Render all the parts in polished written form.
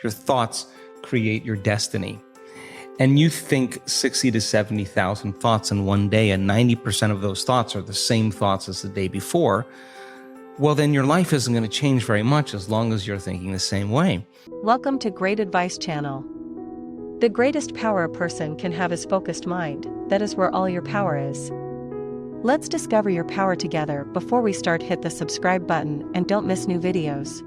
Your thoughts create your destiny. And you think 60 to 70,000 thoughts in one day, and 90% of those thoughts are the same thoughts as the day before, well, then your life isn't going to change very much as long as you're thinking the same way. Welcome to Great Advice Channel. The greatest power a person can have is focused mind. That is where all your power is. Let's discover your power together. Before we start, hit the subscribe button and don't miss new videos.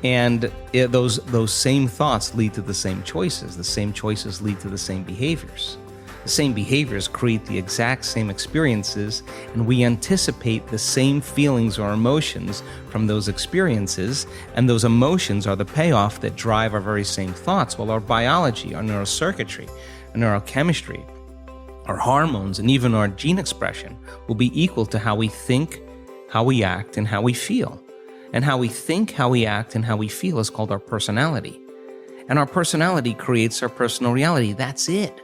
And those same thoughts lead to the same choices. The same choices lead to the same behaviors. The same behaviors create the exact same experiences, and we anticipate the same feelings or emotions from those experiences, and those emotions are the payoff that drive our very same thoughts. Well, our biology, our neurocircuitry, our neurochemistry, our hormones, and even our gene expression will be equal to how we think, how we act, and how we feel. And how we think, how we act, and how we feel is called our personality. And our personality creates our personal reality. That's it.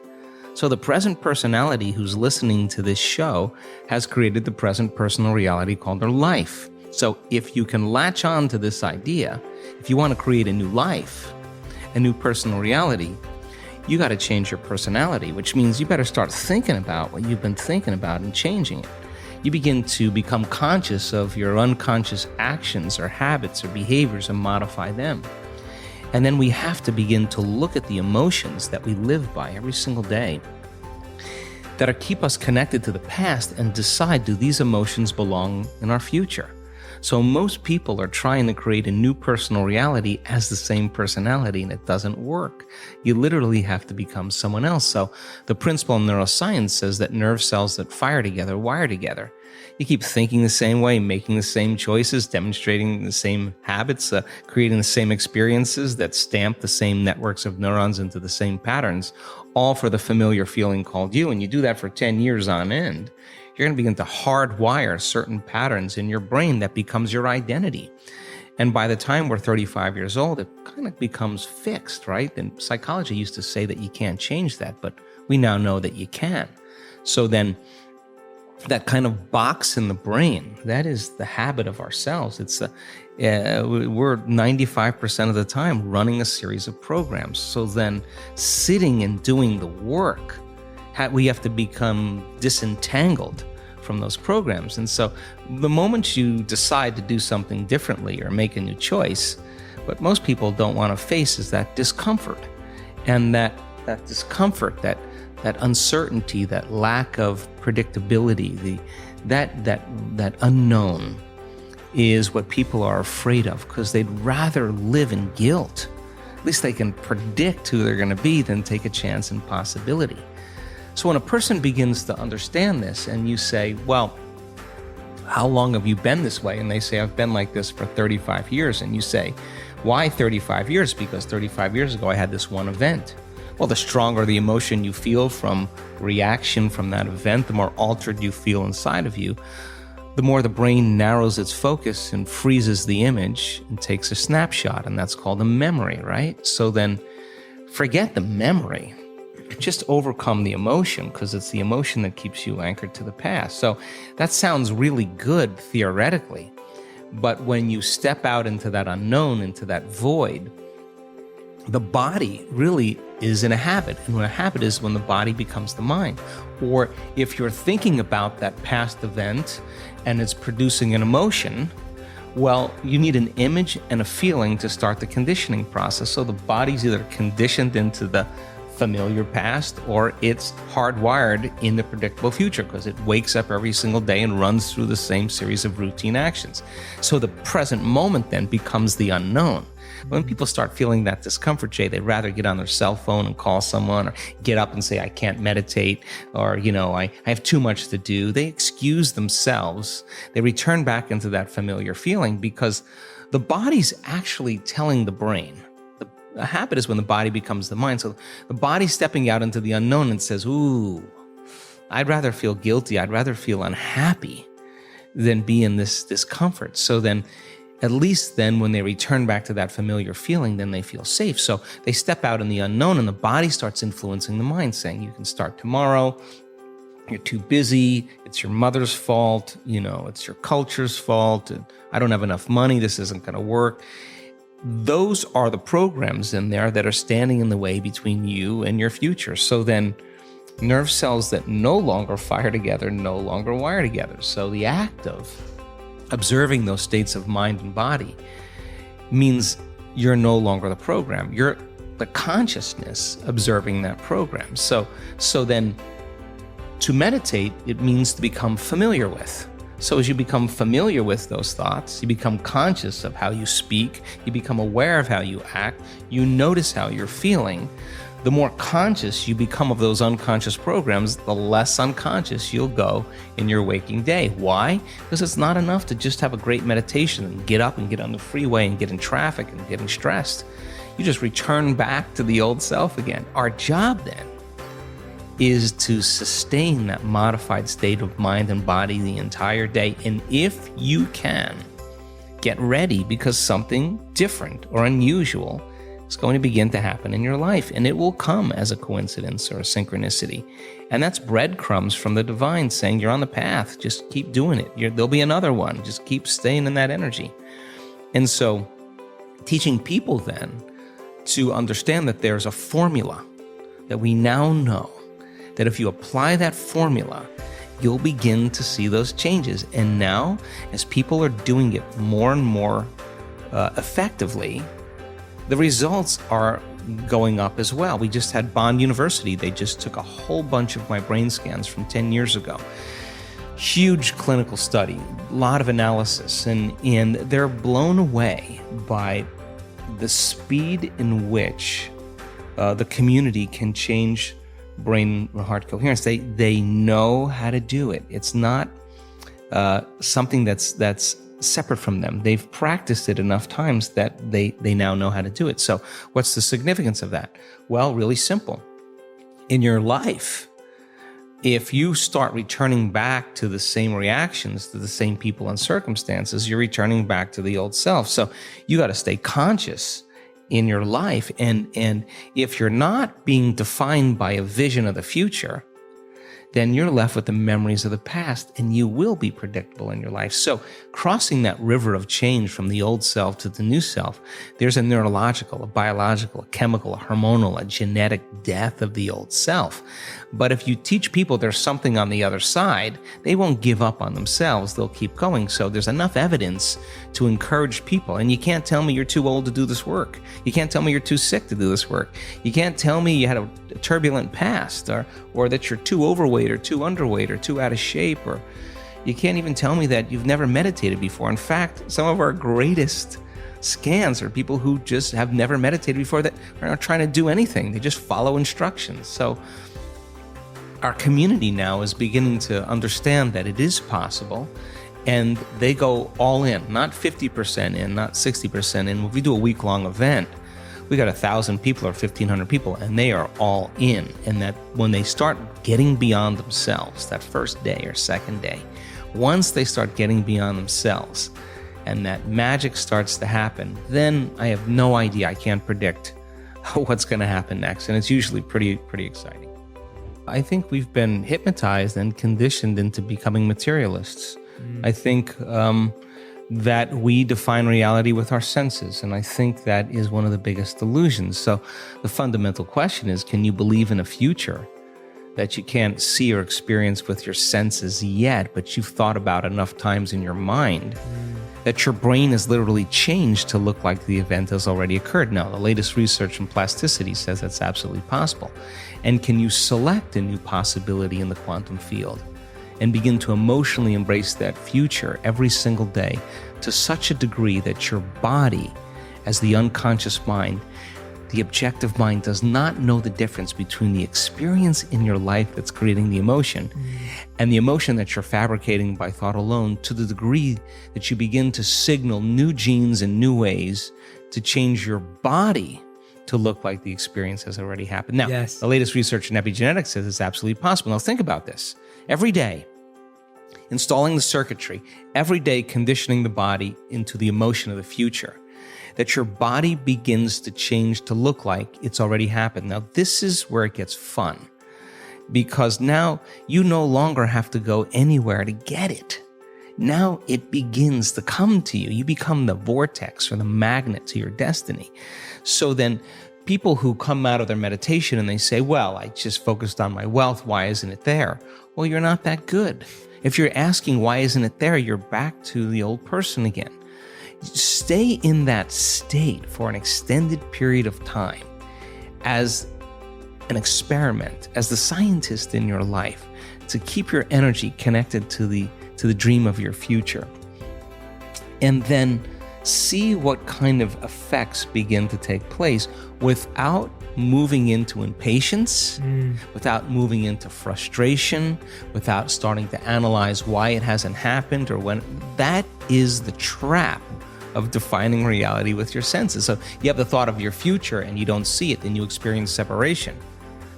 So the present personality who's listening to this show has created the present personal reality called their life. So if you can latch on to this idea, if you want to create a new life, a new personal reality, you got to change your personality, which means you better start thinking about what you've been thinking about and changing it. You begin to become conscious of your unconscious actions or habits or behaviors and modify them. And then we have to begin to look at the emotions that we live by every single day that keep us connected to the past and decide, do these emotions belong in our future? So most people are trying to create a new personal reality as the same personality, and it doesn't work. You literally have to become someone else. So the principle in neuroscience says that nerve cells that fire together wire together. You keep thinking the same way, making the same choices, demonstrating the same habits, creating the same experiences that stamp the same networks of neurons into the same patterns, all for the familiar feeling called you. And you do that for 10 years on end. You're going to begin to hardwire certain patterns in your brain that becomes your identity. And by the time we're 35 years old, it kind of becomes fixed, right? And psychology used to say that you can't change that, but we now know that you can. So then that kind of box in the brain, that is the habit of ourselves. It's we're 95% of the time running a series of programs. So then sitting and doing the work, we have to become disentangled from those programs. And so the moment you decide to do something differently or make a new choice, what most people don't want to face is that discomfort. And that discomfort, that uncertainty, that lack of predictability, that unknown is what people are afraid of, because they'd rather live in guilt. At least they can predict who they're going to be than take a chance in possibility. So when a person begins to understand this and you say, well, how long have you been this way? And they say, I've been like this for 35 years. And you say, why 35 years? Because 35 years ago, I had this one event. Well, the stronger the emotion you feel from reaction from that event, the more altered you feel inside of you, the more the brain narrows its focus and freezes the image and takes a snapshot. And that's called a memory, right? So then forget the memory. Just overcome the emotion, because it's the emotion that keeps you anchored to the past. So that sounds really good theoretically, but when you step out into that unknown, into that void, the body really is in a habit. And when a habit is when the body becomes the mind. Or if you're thinking about that past event and it's producing an emotion, well, you need an image and a feeling to start the conditioning process. So the body's either conditioned into the familiar past, or it's hardwired in the predictable future, because it wakes up every single day and runs through the same series of routine actions. So the present moment then becomes the unknown. When people start feeling that discomfort, Jay, they'd rather get on their cell phone and call someone, or get up and say, I can't meditate, or, I have too much to do. They excuse themselves. They return back into that familiar feeling, because the body's actually telling the brain. A habit is when the body becomes the mind. So the body's stepping out into the unknown and says, ooh, I'd rather feel guilty. I'd rather feel unhappy than be in this discomfort. So then, at least then when they return back to that familiar feeling, then they feel safe. So they step out in the unknown, and the body starts influencing the mind, saying, you can start tomorrow. You're too busy. It's your mother's fault. It's your culture's fault. I don't have enough money. This isn't going to work. those are the programs in there that are standing in the way between you and your future. So then nerve cells that no longer fire together no longer wire together. So the act of observing those states of mind and body means you're no longer the program. You're the consciousness observing that program. So then to meditate, it means to become familiar with. So as you become familiar with those thoughts, you become conscious of how you speak, you become aware of how you act, you notice how you're feeling. The more conscious you become of those unconscious programs, the less unconscious you'll go in your waking day. Why? Because it's not enough to just have a great meditation and get up and get on the freeway and get in traffic and getting stressed. You just return back to the old self again. Our job then is to sustain that modified state of mind and body the entire day. And if you can, get ready, because something different or unusual is going to begin to happen in your life, and it will come as a coincidence or a synchronicity. And that's breadcrumbs from the divine saying you're on the path. Just keep doing it. There'll be another one. Just keep staying in that energy. And so teaching people then to understand that there's a formula that we now know, that if you apply that formula, you'll begin to see those changes. And now, as people are doing it more and more effectively, the results are going up as well. We just had Bond University. They just took a whole bunch of my brain scans from 10 years ago. Huge clinical study, a lot of analysis, and they're blown away by the speed in which the community can change brain heart coherence. They know how to do it. It's not something that's separate from them. They've practiced it enough times that they now know how to do it. So what's the significance of that? Well, really simple. In your life, if you start returning back to the same reactions, to the same people and circumstances, you're returning back to the old self. So you got to stay conscious in your life. And if you're not being defined by a vision of the future, then you're left with the memories of the past, and you will be predictable in your life. So crossing that river of change from the old self to the new self, there's a neurological, a biological, a chemical, a hormonal, a genetic death of the old self. But if you teach people there's something on the other side, they won't give up on themselves. They'll keep going. So there's enough evidence to encourage people. And you can't tell me you're too old to do this work. You can't tell me you're too sick to do this work. You can't tell me you had a turbulent past, or that you're too overweight or too underweight or too out of shape, or you can't even tell me that you've never meditated before. In fact, some of our greatest scans are people who just have never meditated before, that are not trying to do anything. They just follow instructions. So our community now is beginning to understand that it is possible, and they go all in, not 50% in, not 60% in. If we do a week-long event, we got 1,000 people or 1,500 people, and they are all in. And that when they start getting beyond themselves, that first day or second day, once they start getting beyond themselves and that magic starts to happen, then I have no idea. I can't predict what's going to happen next. And it's usually pretty exciting. I think we've been hypnotized and conditioned into becoming materialists. I think that we define reality with our senses, and I think that is one of the biggest illusions. So the fundamental question is, can you believe in a future that you can't see or experience with your senses yet, but you've thought about enough times in your mind that your brain has literally changed to look like the event has already occurred? Now, the latest research in plasticity says that's absolutely possible. And can you select a new possibility in the quantum field and begin to emotionally embrace that future every single day to such a degree that your body, as the unconscious mind, the objective mind, does not know the difference between the experience in your life that's creating the emotion and the emotion that you're fabricating by thought alone, to the degree that you begin to signal new genes in new ways to change your body to look like the experience has already happened. Now, Yes. The latest research in epigenetics says it's absolutely possible. Now, think about this. Every day, installing the circuitry, every day conditioning the body into the emotion of the future, that your body begins to change to look like it's already happened. Now, this is where it gets fun, because now you no longer have to go anywhere to get it. now it begins to come to you. You become the vortex or the magnet to your destiny. So then people who come out of their meditation and they say, well, I just focused on my wealth. Why isn't it there? Well, you're not that good. If you're asking why isn't it there, you're back to the old person again. Stay in that state for an extended period of time as an experiment, as the scientist in your life, to keep your energy connected to the dream of your future. And then see what kind of effects begin to take place without moving into impatience, without moving into frustration, without starting to analyze why it hasn't happened or when. That is the trap of defining reality with your senses. So you have the thought of your future and you don't see it, then you experience separation.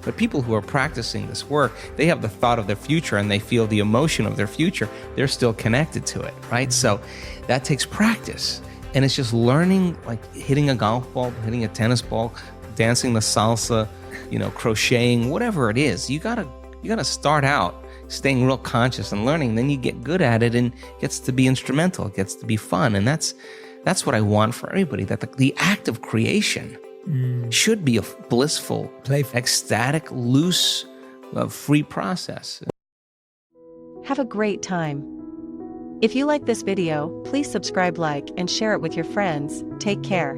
But people who are practicing this work, they have the thought of their future and they feel the emotion of their future. They're still connected to it, right? So that takes practice. And it's just learning, like hitting a golf ball, hitting a tennis ball, dancing the salsa, crocheting, whatever it is. You gotta start out staying real conscious and learning. Then you get good at it and it gets to be instrumental. It gets to be fun. And that's what I want for everybody, that the act of creation should be a blissful, playful, ecstatic, loose, free process. Have a great time. If you like this video, please subscribe, like, and share it with your friends. Take care.